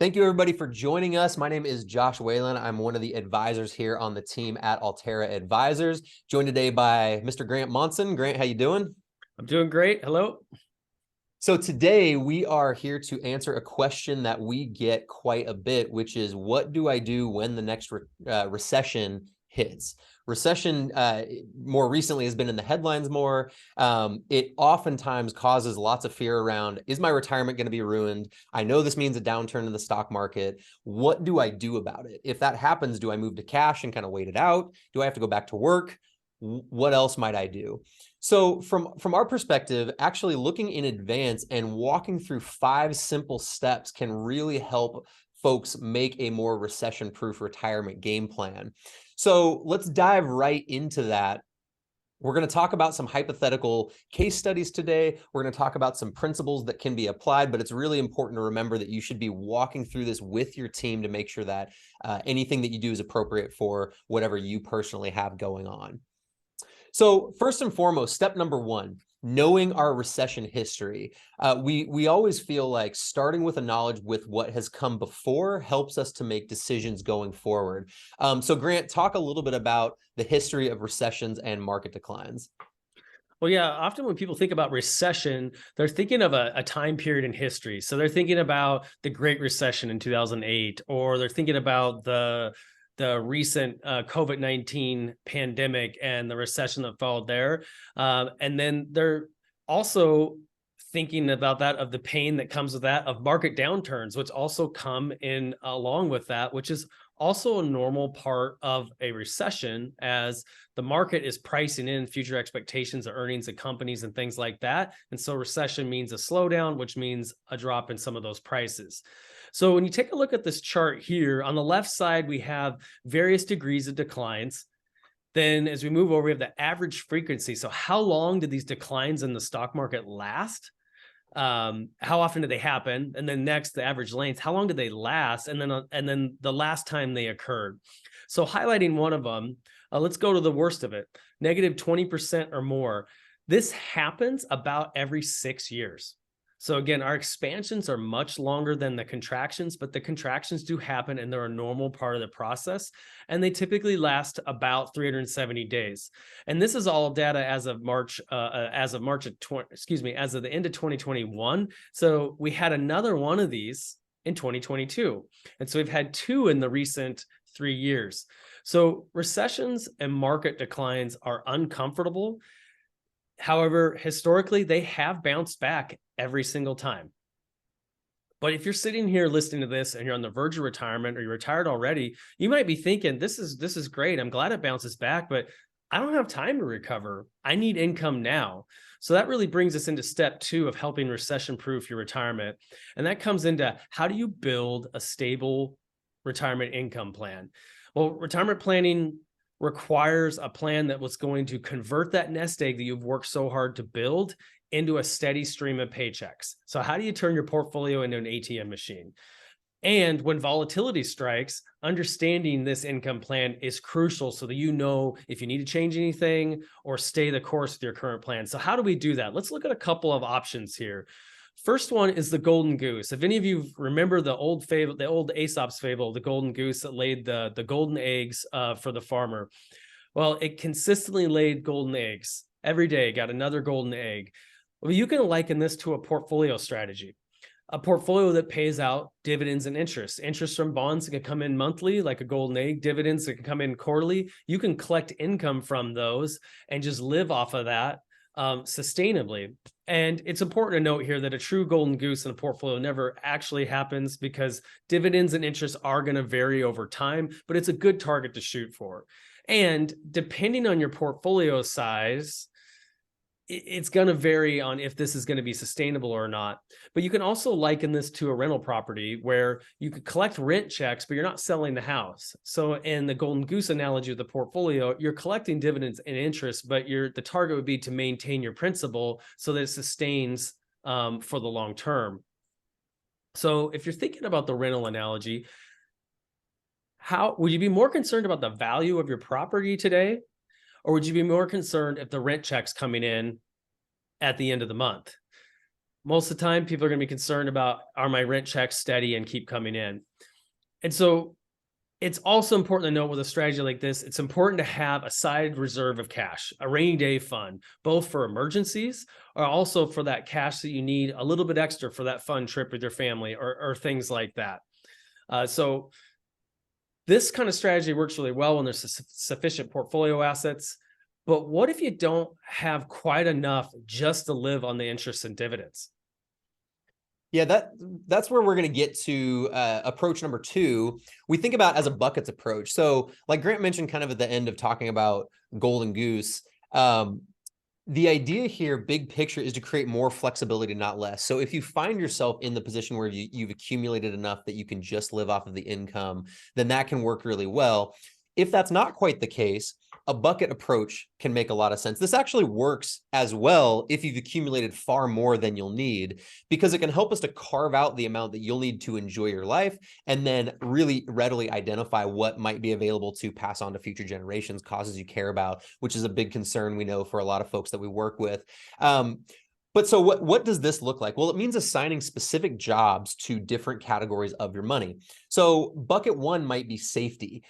Thank you, everybody, for joining us. My name is Josh Whalen. I'm one of the advisors here on the team at Altera Advisors, joined today by Mr. Grant Monson. Grant, how you doing? I'm doing great. Hello. So today we are here to answer a question that we get quite a bit, which is, what do I do when the next recession hits? Recession more recently has been in the headlines more. It oftentimes causes lots of fear around, is my retirement going to be ruined? I know this means a downturn in the stock market. What do I do about it? If that happens, do I move to cash and kind of wait it out? Do I have to go back to work? What else might I do? So from our perspective, actually looking in advance and walking through 5 simple steps can really help folks make a more recession-proof retirement game plan. So let's dive right into that. We're going to talk about some hypothetical case studies today. We're going to talk about some principles that can be applied, but it's really important to remember that you should be walking through this with your team to make sure that anything that you do is appropriate for whatever you personally have going on. So first and foremost, step number 1, knowing our recession history. We always feel like starting with a knowledge with what has come before helps us to make decisions going forward. So Grant, talk a little bit about the history of recessions and market declines. Well, yeah, often when people think about recession, they're thinking of a time period in history. So they're thinking about the Great Recession in 2008, or they're thinking about the recent COVID-19 pandemic and the recession that followed there. And then they're also thinking about that, of the pain that comes with that, of market downturns, which also come in along with that, which is also a normal part of a recession, as the market is pricing in future expectations of earnings of companies and things like that. And so recession means a slowdown, which means a drop in some of those prices. So when you take a look at this chart here, on the left side, we have various degrees of declines. Then as we move over, we have the average frequency. So how long did these declines in the stock market last? How often did they happen? And then next, the average length, how long did they last? And then the last time they occurred. So highlighting one of them, let's go to the worst of it, negative 20% or more. This happens about every 6 years. So again, our expansions are much longer than the contractions, but the contractions do happen and they're a normal part of the process. And they typically last about 370 days. And this is all data as of March, as of the end of 2021. So we had another one of these in 2022. And so we've had 2 in the recent 3 years. So recessions and market declines are uncomfortable. However, historically, they have bounced back every single time. But if you're sitting here listening to this and you're on the verge of retirement, or you're retired already, you might be thinking, this is great. I'm glad it bounces back, but I don't have time to recover. I need income now. So that really brings us into step 2 of helping recession-proof your retirement. And that comes into, how do you build a stable retirement income plan? Well, retirement planning requires a plan that was going to convert that nest egg that you've worked so hard to build into a steady stream of paychecks. So how do you turn your portfolio into an ATM machine? And when volatility strikes, understanding this income plan is crucial, so that you know if you need to change anything or stay the course with your current plan. So how do we do that? Let's look at a couple of options here. First one is the golden goose. If any of you remember the old fable, the old Aesop's fable, the golden goose that laid the golden eggs for the farmer. Well, it consistently laid golden eggs every day, got another golden egg. Well, you can liken this to a portfolio strategy, a portfolio that pays out dividends and interest. Interest from bonds that can come in monthly, like a golden egg, dividends that can come in quarterly. You can collect income from those and just live off of that sustainably. And it's important to note here that a true golden goose in a portfolio never actually happens, because dividends and interest are going to vary over time, but it's a good target to shoot for. And depending on your portfolio size, it's going to vary on if this is going to be sustainable or not. But you can also liken this to a rental property, where you could collect rent checks, but you're not selling the house. So in the golden goose analogy of the portfolio, you're collecting dividends and interest, but the target would be to maintain your principal so that it sustains for the long term. So if you're thinking about the rental analogy, how would you be more concerned about the value of your property today? Or would you be more concerned if the rent check's coming in at the end of the month? Most of the time, people are going to be concerned about, are my rent checks steady and keep coming in? And so it's also important to note with a strategy like this, it's important to have a side reserve of cash, a rainy day fund, both for emergencies or also for that cash that you need a little bit extra for that fun trip with your family or things like that. So this kind of strategy works really well when there's sufficient portfolio assets. But what if you don't have quite enough just to live on the interest and dividends? Yeah, that's where we're going to get to approach number two. We think about as a buckets approach. So like Grant mentioned kind of at the end of talking about golden goose, the idea here, big picture, is to create more flexibility, not less. So if you find yourself in the position where you've accumulated enough that you can just live off of the income, then that can work really well. If that's not quite the case, a bucket approach can make a lot of sense. This actually works as well if you've accumulated far more than you'll need, because it can help us to carve out the amount that you'll need to enjoy your life and then really readily identify what might be available to pass on to future generations, causes you care about, which is a big concern we know for a lot of folks that we work with. But so what does this look like? Well, it means assigning specific jobs to different categories of your money. So bucket one might be safety.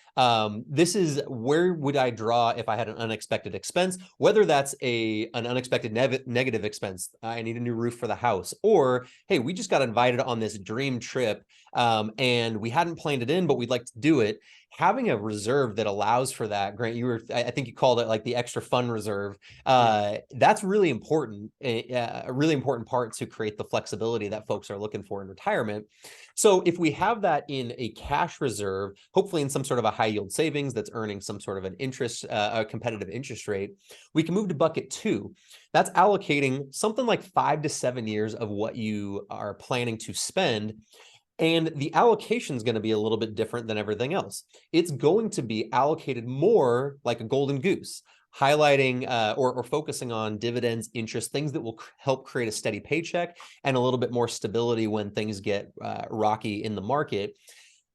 This is where would I draw if I had an unexpected expense, whether that's an unexpected negative expense. I need a new roof for the house, or, hey, we just got invited on this dream trip and we hadn't planned it in, but we'd like to do it. Having a reserve that allows for that, Grant, I think you called it like the extra fun reserve. That's really important, a really important part to create the flexibility that folks are looking for in retirement. So if we have that in a cash reserve, hopefully in some sort of a high yield savings that's earning some sort of an interest, a competitive interest rate, we can move to bucket two. That's allocating something like 5 to 7 years of what you are planning to spend. And the allocation is going to be a little bit different than everything else. It's going to be allocated more like a golden goose, highlighting or focusing on dividends, interest, things that will help create a steady paycheck and a little bit more stability when things get rocky in the market.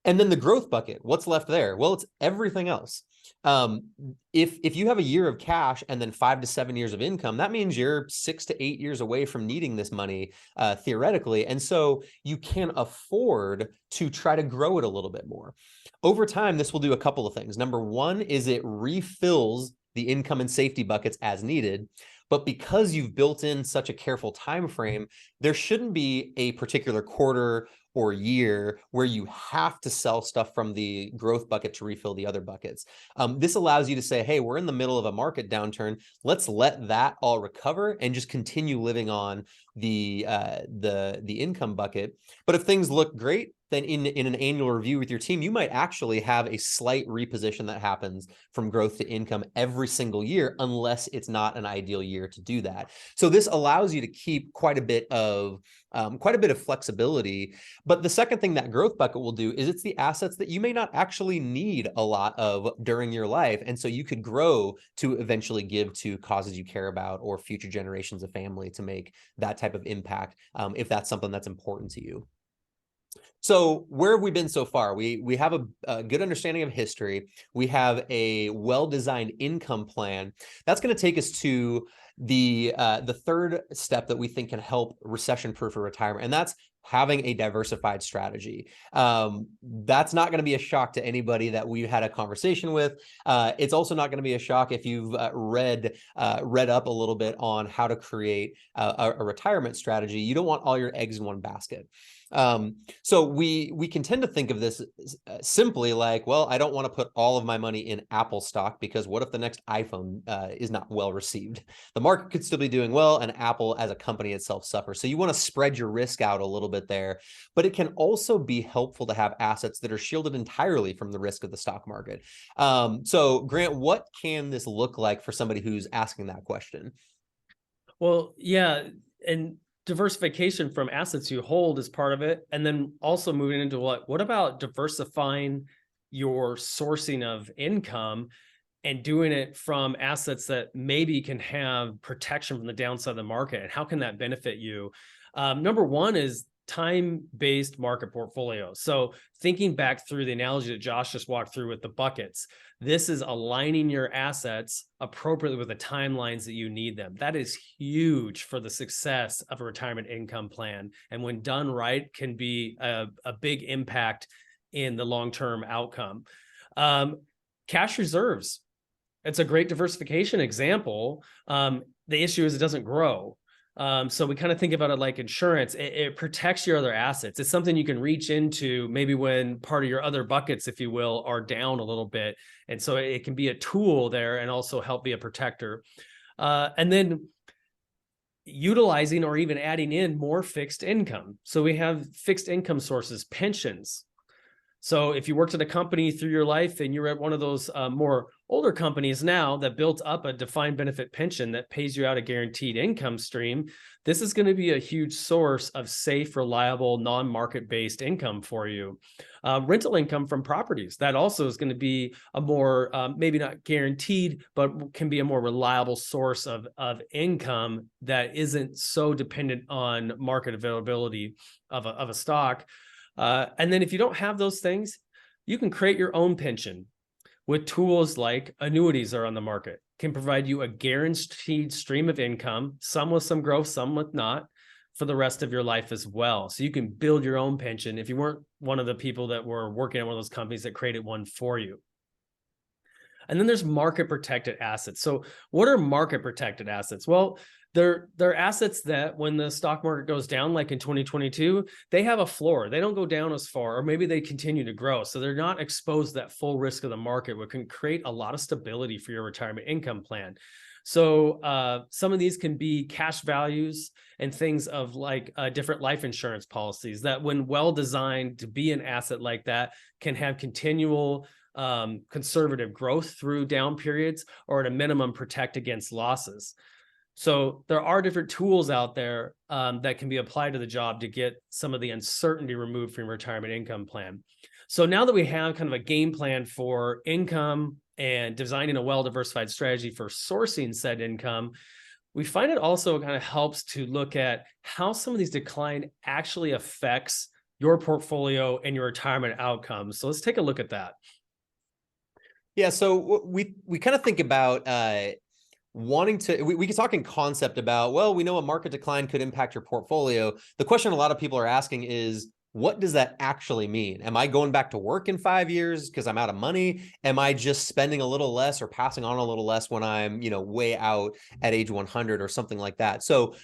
And then the growth bucket, what's left there? Well, it's everything else. If you have a year of cash and then 5 to 7 years of income, that means you're 6 to 8 years away from needing this money theoretically. And so you can afford to try to grow it a little bit more. Over time, this will do a couple of things. Number one is it refills the income and safety buckets as needed. But because you've built in such a careful time frame, there shouldn't be a particular quarter or year where you have to sell stuff from the growth bucket to refill the other buckets. This allows you to say, hey, we're in the middle of a market downturn. Let's let that all recover and just continue living on the income bucket. But if things look great, then in an annual review with your team, you might actually have a slight reposition that happens from growth to income every single year, unless it's not an ideal year to do that. So this allows you to keep quite a bit of flexibility. But the second thing that growth bucket will do is it's the assets that you may not actually need a lot of during your life. And so you could grow to eventually give to causes you care about or future generations of family to make that type of impact, if that's something that's important to you. So where have we been so far? We have a good understanding of history. We have a well-designed income plan. That's going to take us to the third step that we think can help recession-proof retirement, and that's having a diversified strategy. That's not going to be a shock to anybody that we've had a conversation with. It's also not going to be a shock if you've read up a little bit on how to create a retirement strategy. You don't want all your eggs in one basket. So we can tend to think of this simply like, well, I don't want to put all of my money in Apple stock because what if the next iPhone is not well received? The market could still be doing well and Apple as a company itself suffers. So you want to spread your risk out a little bit there, but it can also be helpful to have assets that are shielded entirely from the risk of the stock market. So Grant, what can this look like for somebody who's asking that question? Well, yeah. And diversification from assets you hold is part of it. And then also moving into what about diversifying your sourcing of income and doing it from assets that maybe can have protection from the downside of the market? And how can that benefit you? Number one is time-based market portfolio. So thinking back through the analogy that Josh just walked through with the buckets, this is aligning your assets appropriately with the timelines that you need them. That is huge for the success of a retirement income plan. And when done right, can be a big impact in the long-term outcome. Cash reserves. It's a great diversification example. The issue is it doesn't grow. So we kind of think about it like insurance. It protects your other assets. It's something you can reach into maybe when part of your other buckets, if you will, are down a little bit. And so it can be a tool there and also help be a protector. And then utilizing or even adding in more fixed income. So we have fixed income sources, pensions. So if you worked at a company through your life and you're at one of those more older companies now that built up a defined benefit pension that pays you out a guaranteed income stream, this is going to be a huge source of safe, reliable, non-market-based income for you. Rental income from properties, that also is going to be a more, maybe not guaranteed, but can be a more reliable source of income that isn't so dependent on market availability of a stock. And then if you don't have those things, you can create your own pension with tools like annuities are on the market, can provide you a guaranteed stream of income, some with some growth, some with not, for the rest of your life as well. So you can build your own pension if you weren't one of the people that were working at one of those companies that created one for you. And then there's market protected assets. So what are market protected assets? Well, they're assets that when the stock market goes down, like in 2022, they have a floor. They don't go down as far, or maybe they continue to grow. So they're not exposed to that full risk of the market, which can create a lot of stability for your retirement income plan. So some of these can be cash values and things of like different life insurance policies that, when well designed to be an asset like that, can have continual conservative growth through down periods, or at a minimum protect against losses. So there are different tools out there that can be applied to the job to get some of the uncertainty removed from your retirement income plan. So now that we have kind of a game plan for income and designing a well-diversified strategy for sourcing said income, we find it also kind of helps to look at how some of these decline actually affects your portfolio and your retirement outcomes. So let's take a look at that. Yeah, so we kind of think about wanting to, we can talk in concept about, well, we know a market decline could impact your portfolio. The question a lot of people are asking is, what does that actually mean? Am I going back to work in 5 years because I'm out of money? Am I just spending a little less or passing on a little less when I'm, way out at age 100 or something like that? So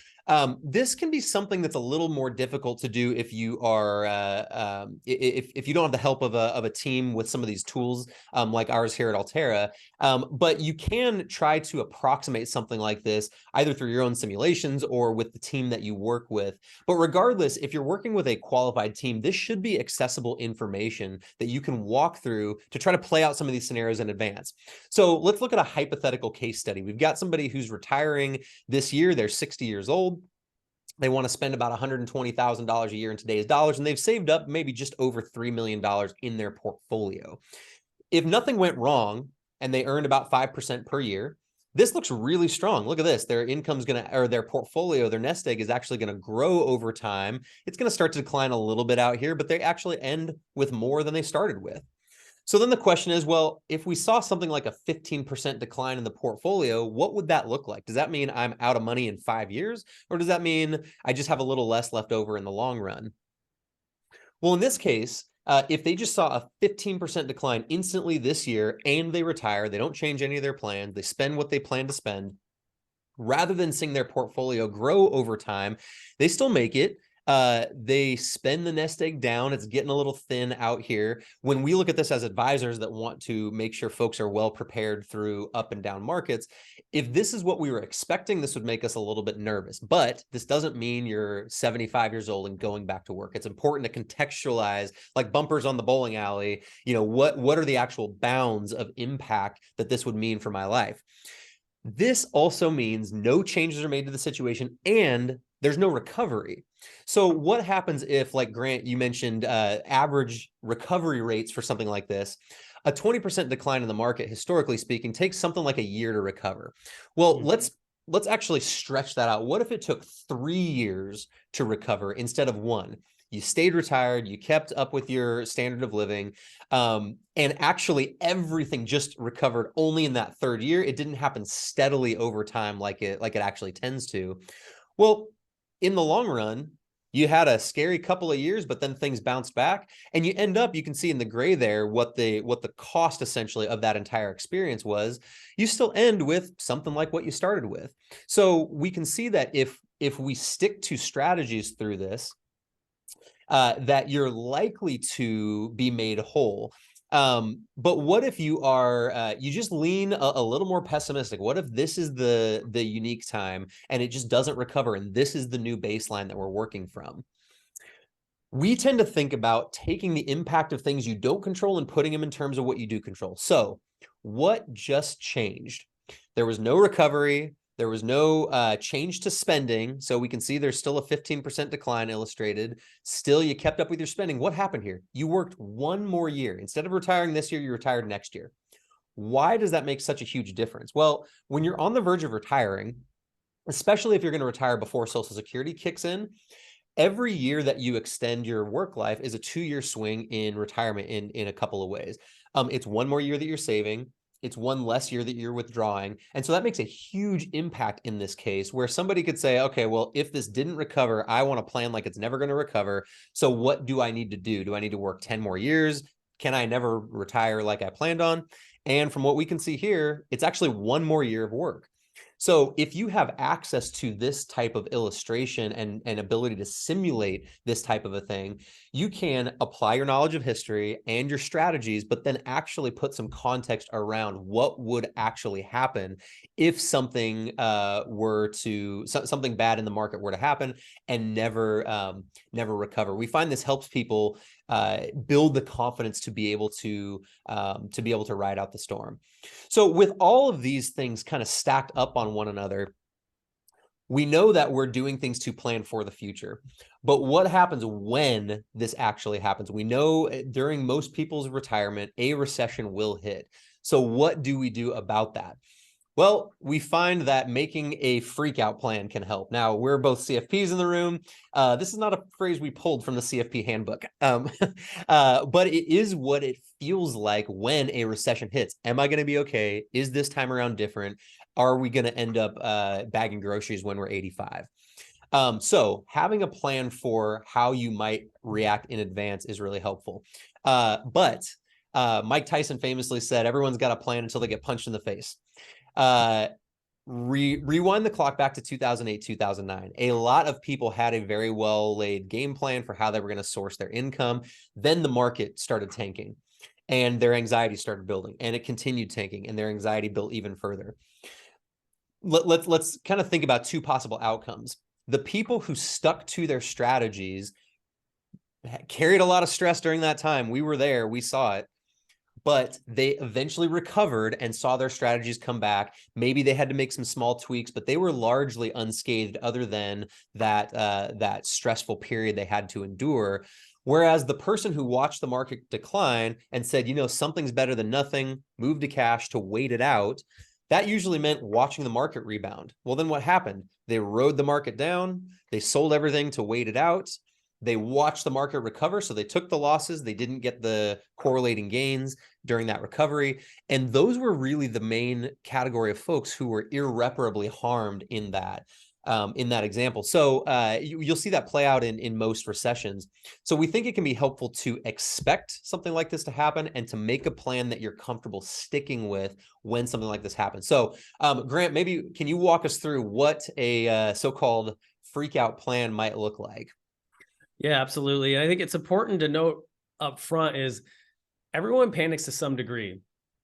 this can be something that's a little more difficult to do if you are if you don't have the help of a team with some of these tools like ours here at Altera. But you can try to approximate something like this either through your own simulations or with the team that you work with. But regardless, if you're working with a qualified team, this should be accessible information that you can walk through to try to play out some of these scenarios in advance. So let's look at a hypothetical case study. We've got somebody who's retiring this year. They're 60 years old. They want to spend about $120,000 a year in today's dollars, and they've saved up maybe just over $3 million in their portfolio. If nothing went wrong and they earned about 5% per year, this looks really strong. Look at this. Their income's going to, or their portfolio, their nest egg is actually going to grow over time. It's going to start to decline a little bit out here, but they actually end with more than they started with. So then the question is, well, if we saw something like a 15% decline in the portfolio, what would that look like? Does that mean I'm out of money in 5 years? Or does that mean I just have a little less left over in the long run? Well, in this case, if they just saw a 15% decline instantly this year and they retire, they don't change any of their plans, they spend what they plan to spend, rather than seeing their portfolio grow over time, they still make it. They spend the nest egg down. It's getting a little thin out here. When we look at this as advisors that want to make sure folks are well prepared through up and down markets, if this is what we were expecting, this would make us a little bit nervous. But this doesn't mean you're 75 years old and going back to work. It's important to contextualize, like bumpers on the bowling alley, what are the actual bounds of impact that this would mean for my life? This also means no changes are made to the situation and there's no recovery. So what happens if, like Grant, you mentioned average recovery rates for something like this? A 20% decline in the market, historically speaking, takes something like a year to recover. Well, let's let's actually stretch that out. What if it took 3 years to recover instead of one? You stayed retired, you kept up with your standard of living, and actually everything just recovered only in that third year. It didn't happen steadily over time like it actually tends to. Well, in the long run, you had a scary couple of years, but then things bounced back, and you end up, you can see in the gray there what the cost essentially of that entire experience was. You still end with something like what you started with. So we can see that if we stick to strategies through this, that you're likely to be made whole. But what if you are you just lean a little more pessimistic? What if this is the unique time and it just doesn't recover, and this is the new baseline that we're working from? We tend to think about taking the impact of things you don't control and putting them in terms of what you do control. So what just changed? There was no recovery. There was no change to spending. So we can see there's still a 15% decline illustrated. Still, you kept up with your spending. What happened here? You worked one more year. Instead of retiring this year, you retired next year. Why does that make such a huge difference? Well, when you're on the verge of retiring, especially if you're going to retire before Social Security kicks in, every year that you extend your work life is a 2-year swing in retirement in a couple of ways. It's one more year that you're saving. It's one less year that you're withdrawing. And so that makes a huge impact in this case, where somebody could say, okay, well, if this didn't recover, I want to plan like it's never going to recover. So what do I need to do? Do I need to work 10 more years? Can I never retire like I planned on? And from what we can see here, it's actually one more year of work. So if you have access to this type of illustration and ability to simulate this type of a thing, you can apply your knowledge of history and your strategies, but then actually put some context around what would actually happen if something something bad in the market were to happen and never recover. We find this helps people build the confidence to be able to ride out the storm. So with all of these things kind of stacked up on one another, we know that we're doing things to plan for the future. But what happens when this actually happens? We know during most people's retirement, a recession will hit. So what do we do about that? Well, we find that making a freak out plan can help. Now, we're both CFPs in the room. This is not a phrase we pulled from the CFP handbook, but it is what it feels like when a recession hits. Am I going to be okay? Is this time around different? Are we going to end up bagging groceries when we're 85? So having a plan for how you might react in advance is really helpful. But Mike Tyson famously said, everyone's got a plan until they get punched in the face. Rewind the clock back to 2008, 2009. A lot of people had a very well laid game plan for how they were going to source their income. Then the market started tanking and their anxiety started building, and it continued tanking and their anxiety built even further. Let's kind of think about two possible outcomes. The people who stuck to their strategies carried a lot of stress during that time. We were there, we saw it. But they eventually recovered and saw their strategies come back. Maybe they had to make some small tweaks, but they were largely unscathed other than that stressful period they had to endure. Whereas the person who watched the market decline and said, you know, something's better than nothing, moved to cash to wait it out, that usually meant watching the market rebound. Well, then what happened? They rode the market down. They sold everything to wait it out. They watched the market recover, so they took the losses. They didn't get the correlating gains during that recovery. And those were really the main category of folks who were irreparably harmed in that example. So you'll see that play out in most recessions. So we think it can be helpful to expect something like this to happen and to make a plan that you're comfortable sticking with when something like this happens. So Grant, maybe can you walk us through what a so-called freak out plan might look like? Yeah, absolutely. And I think it's important to note up front is everyone panics to some degree.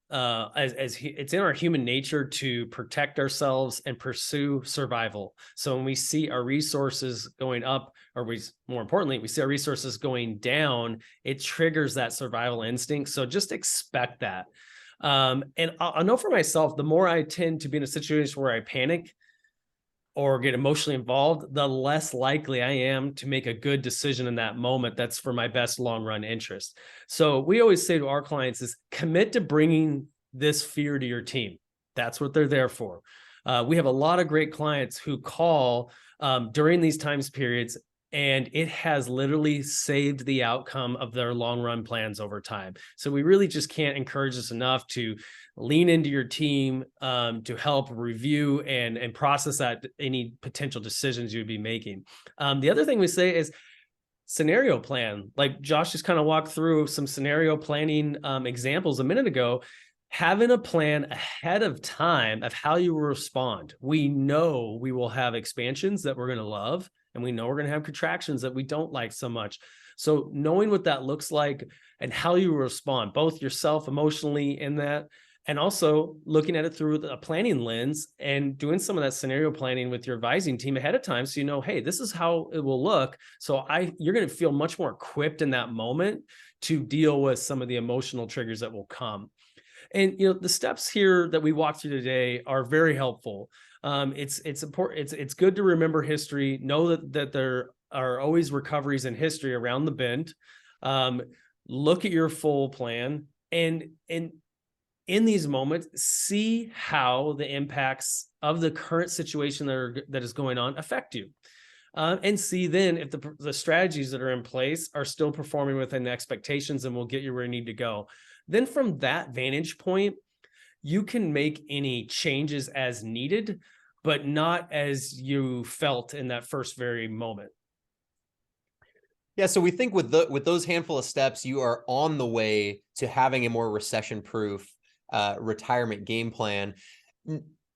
It's in our human nature to protect ourselves and pursue survival. So when we see our resources going up, or more importantly, we see our resources going down, it triggers that survival instinct. So just expect that. And I know for myself, the more I tend to be in a situation where I panic or get emotionally involved, the less likely I am to make a good decision in that moment that's for my best long run interest. So we always say to our clients is commit to bringing this fear to your team. That's what they're there for. We have a lot of great clients who call during these times periods, and it has literally saved the outcome of their long run plans over time. So we really just can't encourage this enough to lean into your team to help review and process that any potential decisions you'd be making. The other thing we say is scenario plan. Like Josh just kind of walked through some scenario planning examples a minute ago. Having a plan ahead of time of how you will respond. We know we will have expansions that we're going to love, and we know we're going to have contractions that we don't like so much. So knowing what that looks like and how you respond, both yourself emotionally in that, and also looking at it through a planning lens and doing some of that scenario planning with your advising team ahead of time, so you know, hey, this is how it will look. So you're going to feel much more equipped in that moment to deal with some of the emotional triggers that will come. And the steps here that we walked through today are very helpful. It's important. It's good to remember history. Know that there are always recoveries in history around the bend. Look at your full plan, and in these moments, see how the impacts of the current situation that is going on affect you. And see then if the strategies that are in place are still performing within expectations and will get you where you need to go. Then from that vantage point, you can make any changes as needed, but not as you felt in that first very moment. Yeah, so we think with those handful of steps, you are on the way to having a more recession-proof retirement game plan.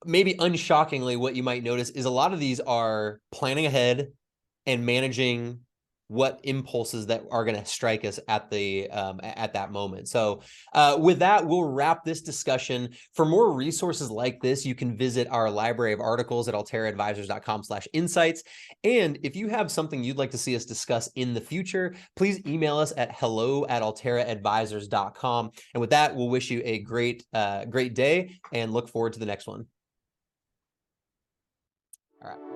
Maybe unshockingly, what you might notice is a lot of these are planning ahead and managing what impulses that are going to strike us at that moment. So with that, we'll wrap this discussion. For more resources like this, you can visit our library of articles at alteraadvisors.com/insights. And if you have something you'd like to see us discuss in the future, please email us at hello@alteraadvisors.com. And with that, we'll wish you a great day and look forward to the next one. All right.